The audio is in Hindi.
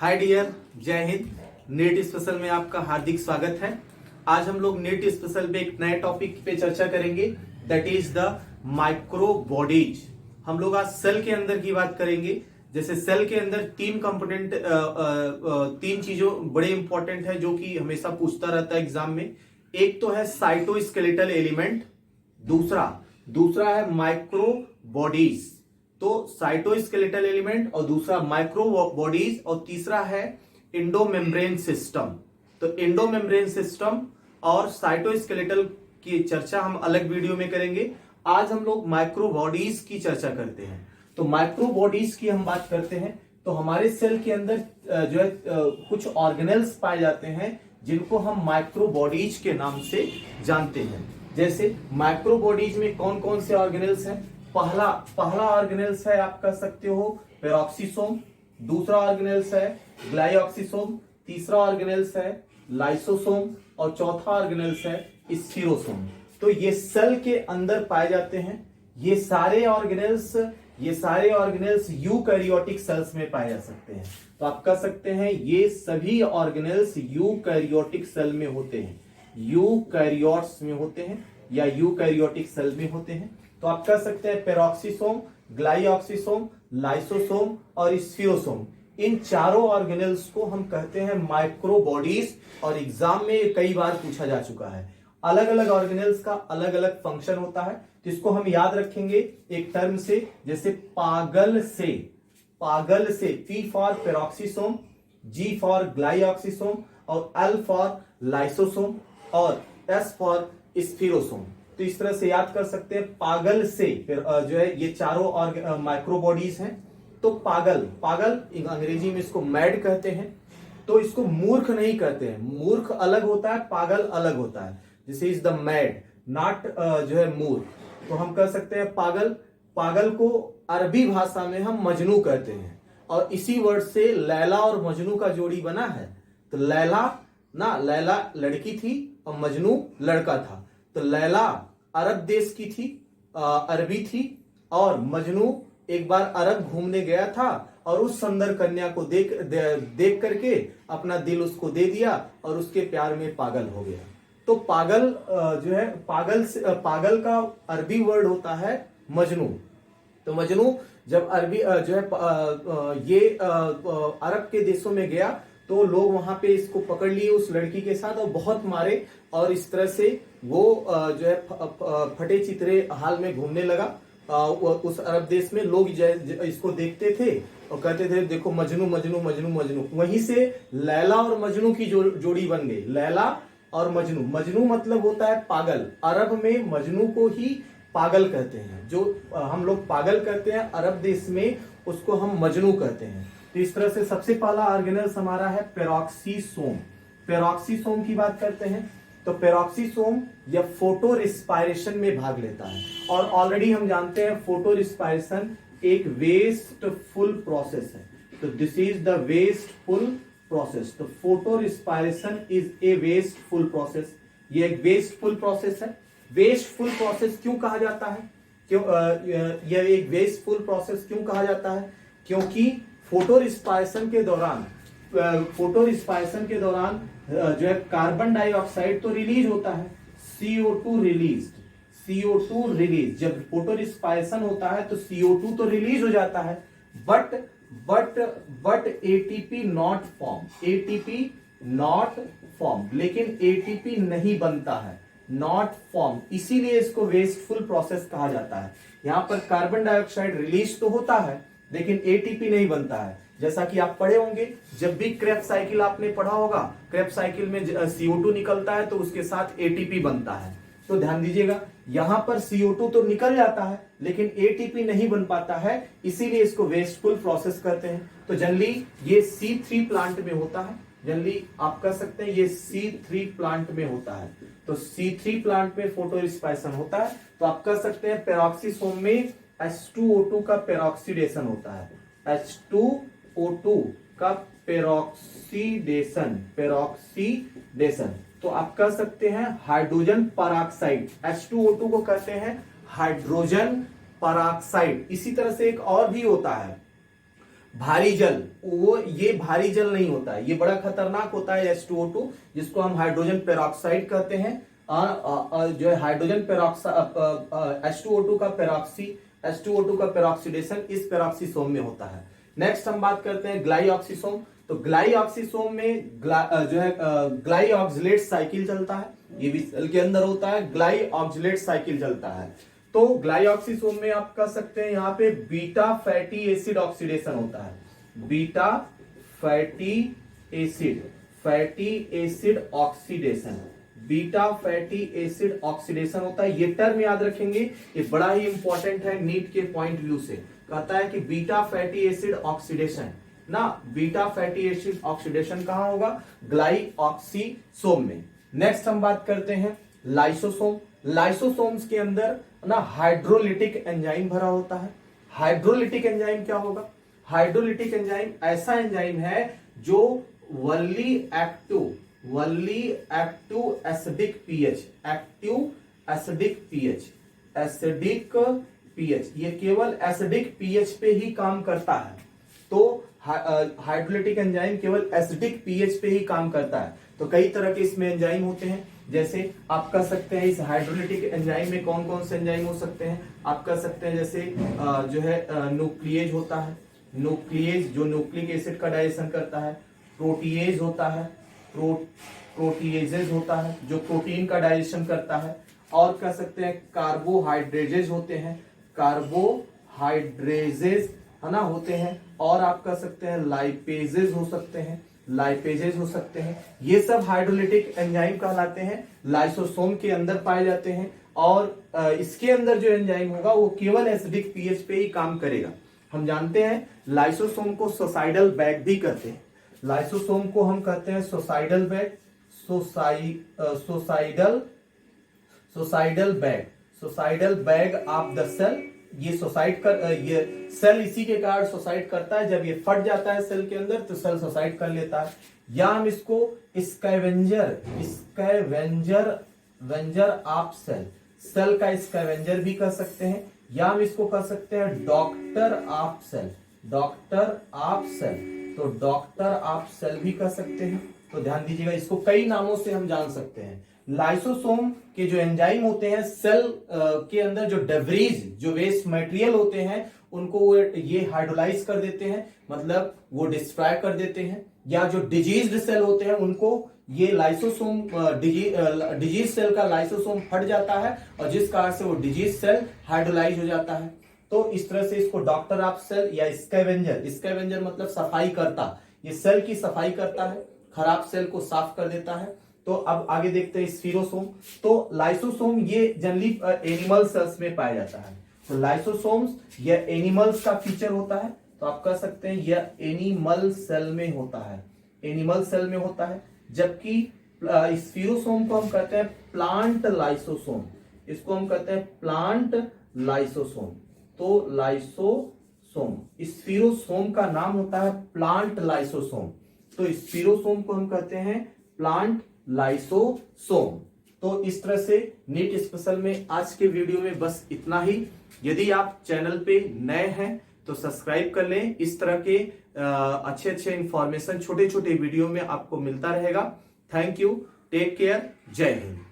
हाय डियर, जय हिंद। नेट स्पेशल में आपका हार्दिक स्वागत है। आज हम लोग नेट स्पेशल में एक नए टॉपिक पे चर्चा करेंगे, that is the micro bodies. हम लोग आज सेल के अंदर की बात करेंगे। जैसे सेल के अंदर तीन कंपोनेंट, तीन चीजों बड़े इंपॉर्टेंट है जो कि हमेशा पूछता रहता है एग्जाम में। एक तो है साइटोस्केलेटल एलिमेंट, दूसरा है माइक्रो बॉडीज। तो साइटोस्केलेटल एलिमेंट और दूसरा माइक्रो बॉडीज और तीसरा है एंडोमेम्ब्रेन सिस्टम। तो एंडोमेम्ब्रेन सिस्टम और साइटोस्केलेटल की चर्चा हम अलग वीडियो में करेंगे। आज हम लोग माइक्रो बॉडीज की चर्चा करते हैं। तो माइक्रो बॉडीज की हम बात करते हैं तो हमारे सेल के अंदर जो है कुछ ऑर्गेनेल्स पाए जाते हैं जिनको हम माइक्रो बॉडीज के नाम से जानते हैं। जैसे माइक्रो बॉडीज में कौन कौन से ऑर्गेनेल्स हैं? पहला ऑर्गेनेल्स है, आप कह सकते हो पेरोक्सिसोम, दूसरा ऑर्गेनेल्स है ग्लाइऑक्सिसोम, तीसरा ऑर्गेनेल्स है लाइसोसोम और चौथा ऑर्गेनेल्स है स्फीरोसोम। तो ये सेल के अंदर पाए जाते हैं। ये सारे ऑर्गेनेल्स यूकैरियोटिक सेल्स में पाए जा सकते हैं। तो आप कह सकते हैं ये सभी ऑर्गेनेल्स यूकैरियोटिक सेल में होते हैं, यूकैरियोट्स में होते हैं या यूकैरियोटिक सेल में होते हैं। तो आप कह सकते हैं पेरोक्सिसोम, ग्लाइऑक्सिसोम, लाइसोसोम और स्फीरोसोम, इन चारों ऑर्गेनेल्स को हम कहते हैं माइक्रो बॉडीज। और एग्जाम में कई बार पूछा जा चुका है। अलग अलग ऑर्गेनेल्स का अलग अलग फंक्शन होता है, तो इसको हम याद रखेंगे एक टर्म से, जैसे पागल से, P for peroxisome, G for glyoxysome और एल फॉर लाइसोसोम और एस फॉर स्फीरोसोम। तो इस तरह से याद कर सकते हैं। पागल से फिर जो है ये चारों माइक्रो बॉडीज हैं। तो पागल अंग्रेजी में इसको मैड कहते हैं। तो इसको मूर्ख नहीं कहते हैं, मूर्ख अलग होता है, पागल अलग होता है। This is the mad, not जो है मूर्ख। तो हम कह सकते हैं पागल को अरबी भाषा में हम मजनू कहते हैं और इसी वर्ड से लैला और मजनू का जोड़ी बना है। तो लैला लड़की थी और मजनू लड़का था। तो लैला अरब देश की थी, अरबी थी, और मजनू एक बार अरब घूमने गया था और उस सुंदर कन्या को देख करके अपना दिल उसको दे दिया और उसके प्यार में पागल हो गया। तो पागल जो है पागल का अरबी वर्ड होता है मजनू। तो मजनू जब अरबी जो है ये अरब के देशों में गया तो लोग वहां पे इसको पकड़ लिए उस लड़की के साथ और बहुत मारे, और इस तरह से वो जो है फटे चितरे हाल में घूमने लगा। उस अरब देश में लोग इसको देखते थे और कहते थे देखो मजनू मजनू मजनू मजनू। वहीं से लैला और मजनू की जोड़ी बन गई, लैला और मजनू। मजनू मतलब होता है पागल। अरब में मजनू को ही पागल कहते हैं। जो हम लोग पागल कहते हैं अरब देश में उसको हम मजनू कहते हैं। तो इस तरह से सबसे पहला ऑर्गेनेल्स हमारा है पेरोक्सिसोम। पेरोक्सिसोम की बात करते हैं तो पेरोक्सिसोम या फोटो रिस्पायरेशन में भाग लेता है। और ऑलरेडी हम जानते हैं फोटो रिस्पायरेशन एक वेस्टफुल प्रोसेस है। तो this is the wasteful process. तो photorespiration is a wasteful process. ये एक वेस्टफुल प्रोसेस है। वेस्टफुल प्रोसेस क्यों कहा जाता है? यह एक वेस्टफुल प्रोसेस क्यों कहा जाता है? क्योंकि फोटो रिस्पायरेशन के दौरान जो है कार्बन डाइऑक्साइड तो रिलीज होता है, CO2 रिलीज। जब फोटो रिस्पायरेशन होता है तो CO2 तो रिलीज हो जाता है, बट ATP नॉट फॉर्म, लेकिन ATP नहीं बनता है, नॉट फॉर्म। इसीलिए इसको वेस्टफुल प्रोसेस कहा जाता है। यहां पर कार्बन डाइऑक्साइड रिलीज तो होता है लेकिन ATP नहीं बनता है। जैसा कि आप पढ़े होंगे, जब भी क्रेब्स साइकिल आपने पढ़ा होगा, क्रेब्स साइकिल में CO2 निकलता है तो उसके साथ ATP बनता है। तो ध्यान दीजिएगा, यहां पर CO2 तो निकल जाता है लेकिन ATP नहीं बन पाता है, इसीलिए इसको वेस्टफुल प्रोसेस कहते हैं। तो जनरली ये C3 प्लांट में होता है। जनरली आप कह सकते हैं ये C3 प्लांट में होता है। तो C3 प्लांट में फोटो रिस्पायरेशन होता है। तो आप कह सकते हैं पेरोक्सिसोम में H2O2 का पेरोक्सीडेशन होता है। H2O2 का पेरोक्सीडेशन। तो आप कह सकते हैं हाइड्रोजन पेरोक्साइड। H2O2 को कहते हैं हाइड्रोजन पेरोक्साइड। इसी तरह से एक और भी होता है भारी जल, वो ये भारी जल नहीं होता है, ये बड़ा खतरनाक होता है H2O2, जिसको हम हाइड्रोजन पेरोक्साइड कहते हैं। जो है हाइड्रोजन पेरोक्साइड H2O2 का पेरोक्सीडेशन इस पेरोक्सीसोम में होता है। नेक्स्ट हम बात करते हैं ग्लाइऑक्सीसोम। तो ग्लाइऑक्सीसोम में जो है ग्लाइऑक्सिलेट साइकिल चलता है, ये भी सेल के अंदर होता है, ग्लाइऑक्सिलेट साइकिल चलता है। तो ग्लाइऑक्सीसोम में आप कह सकते हैं यहाँ पे बीटा फैटी एसिड ऑक्सीडेशन होता है, beta fatty acid oxidation, beta fatty acid oxidation होता है। ये टर्म याद रखेंगे, ये बड़ा ही इंपॉर्टेंट है नीट के पॉइंट व्यू से। कहता है कि बीटा फैटी एसिड ऑक्सीडेशन ना, बीटा फैटी एसिड ऑक्सीडेशन कहां होगा? ग्लाइऑक्सीसोम में। नेक्स्ट हम बात करते हैं लाइसोसोम। लाइसोसोम्स के अंदर ना हाइड्रोलिटिक एंजाइम भरा होता है। हाइड्रोलिटिक एंजाइम क्या होगा? हाइड्रोलिटिक एंजाइम ऐसा एंजाइम है जो वनली एक्टिव एसिडिक पीएच, ये केवल एसिडिक पीएच पे ही काम करता है। तो हाइड्रोलिटिक एंजाइम केवल एसिडिक पीएच पे ही काम करता है। तो कई तरह के इसमें एंजाइम होते हैं, जैसे आप कह सकते हैं इस हाइड्रोलिटिक एंजाइम में कौन कौन से एंजाइम हो सकते हैं। आप कह सकते हैं जैसे जो है न्यूक्लिएज होता है, न्यूक्लिएज जो न्यूक्लिक एसिड का डाइजेशन करता है। प्रोटीएज होता है, प्रोटीएजेज होता है जो प्रोटीन का डाइजेशन करता है। और कह सकते हैं कार्बोहाइड्रेजेज होते हैं, कार्बोहाइड्रेजेज है ना होते हैं। और आप कह सकते हैं लाइपेजेज हो सकते हैं, लाइपेजेज हो सकते हैं। ये सब हाइड्रोलिटिक एंजाइम कहलाते हैं, लाइसोसोम के अंदर पाए जाते हैं। और इसके अंदर जो एंजाइम होगा वो केवल एसिडिक पीएच पे ही काम करेगा। हम जानते हैं लाइसोसोम को सोसाइडल बैग भी कहते हैं, लाइसोसोम को हम कहते हैं suicidal bag, suicidal bag of the cell. ये ये सेल इसी के कारण सुसाइड करता है, जब ये फट जाता है सेल के अंदर तो सेल सुसाइड कर लेता है। या हम इसको स्कैवेंजर ऑफ सेल, सेल का स्कैवेंजर भी कह सकते हैं। या हम इसको कह सकते हैं डॉक्टर ऑफ सेल, तो डॉक्टर ऑफ सेल भी कह सकते हैं। तो ध्यान दीजिएगा, इसको कई नामों से हम जान सकते हैं। लाइसोसोम के जो एंजाइम होते हैं सेल के अंदर जो डेब्रीज, जो वेस्ट मटेरियल होते हैं, उनको ये हाइड्रोलाइज कर देते हैं, मतलब वो डिस्ट्रॉय कर देते हैं। या जो डिजीज्ड सेल होते हैं उनको ये लाइसोसोम डिजीज सेल का लाइसोसोम फट जाता है और जिस कारण से वो डिजीज सेल हाइड्रोलाइज हो जाता है। तो इस तरह से इसको डॉक्टर ऑफ सेल या स्कैवेंजर मतलब सफाई करता, ये सेल की सफाई करता है, खराब सेल को साफ कर देता है। तो अब आगे देखते हैं स्फीरोसोम। तो लाइसोसोम ये जनरली एनिमल सेल्स में पाया जाता है। तो लाइसोसोम्स ये एनिमल्स का फीचर होता है, तो आप कह सकते हैं यह एनिमल सेल में होता है, एनिमल सेल में होता है। जबकि स्फीरोसोम को हम कहते हैं प्लांट लाइसोसोम, इसको हम कहते हैं प्लांट लाइसोसोम। तो लाइसोसोम, स्फीरोसोम का नाम होता है प्लांट लाइसोसोम, तो स्फीरोसोम को हम कहते हैं प्लांट लाइसोसोम। तो इस तरह से नीट स्पेशल में आज के वीडियो में बस इतना ही। यदि आप चैनल पे नए हैं तो सब्सक्राइब कर लें, इस तरह के अच्छे अच्छे इंफॉर्मेशन छोटे छोटे वीडियो में आपको मिलता रहेगा। थैंक यू, टेक केयर, जय हिंद।